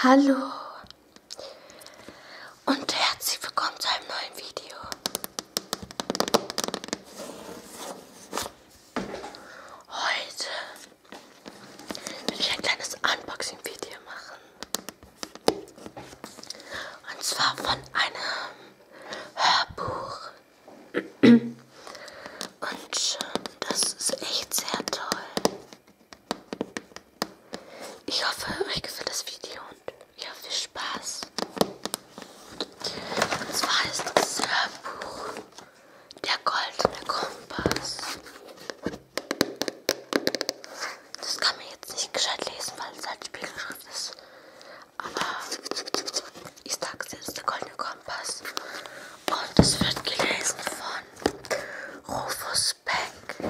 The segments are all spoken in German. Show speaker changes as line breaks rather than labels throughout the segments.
Hallo und herzlich willkommen zu einem neuen Video. Heute will ich ein kleines Unboxing-Video machen. Und zwar von einem Hörbuch. Und das ist echt sehr toll. Ich hoffe, euch gefällt das Video und ich habe viel Spaß. Und zwar heißt das Hörbuch Der goldene Kompass. Das kann man jetzt nicht gescheit lesen, weil es halt Spiegelschrift ist. Aber ich sag's jetzt, der goldene Kompass. Und es wird gelesen von Rufus Beck.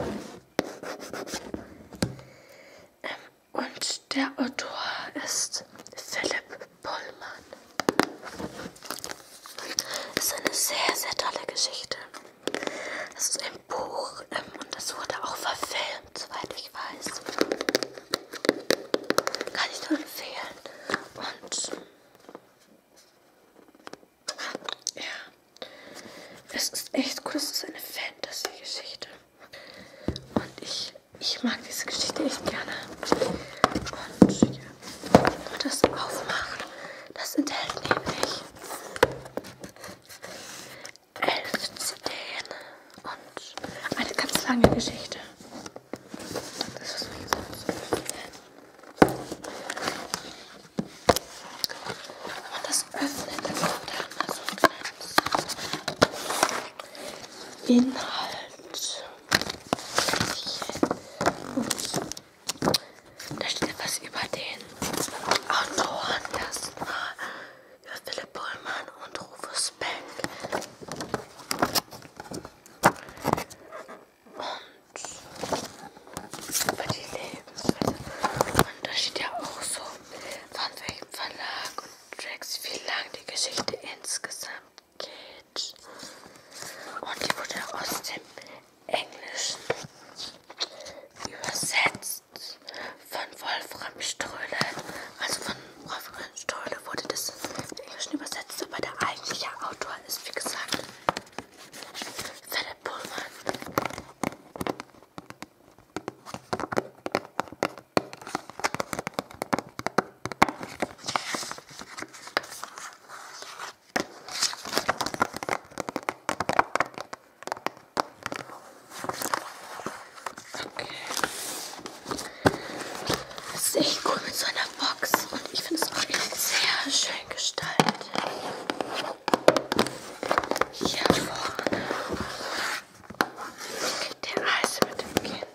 Und der Autor ist Philipp Pullman. Das ist eine sehr, sehr tolle Geschichte. Das ist ein Buch und das wurde auch verfilmt, soweit ich weiß. Kann ich nur empfehlen. Und ja, es ist echt cool. Es ist eine Fantasy-Geschichte. Und ich mag diese Geschichte echt gerne. Und ja, wenn man das aufmacht, das enthält nämlich 11 CDs und eine ganz lange Geschichte. Das ist mir so öffnen. Wenn man das öffnet, dann kommt da so ein kleines Inhalt. Da steht etwas über den Autoren erstmal, über Philipp Pullman und Rufus Beck. Und über die Lebensweise. Und da steht ja auch so, von welchem Verlag und Tracks, wie lang die Geschichte insgesamt geht. Und die wurde aus dem Englischen übersetzt von Wolfram Ströhle. Also von Wolfram Ströhle wurde das im Englischen übersetzt, aber der eigentliche Autor ist, wie gesagt, Philipp Pullman. Okay. Das ist echt cool mit so einer Box und ich finde es auch echt sehr schön gestaltet. Hier vorne der Eis mit dem Kind.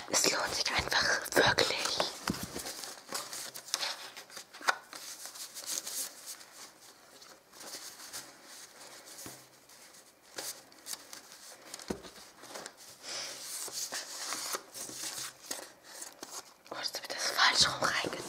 Es lohnt sich einfach wirklich. Oh, jetzt habe ich das falsch rum reingetan.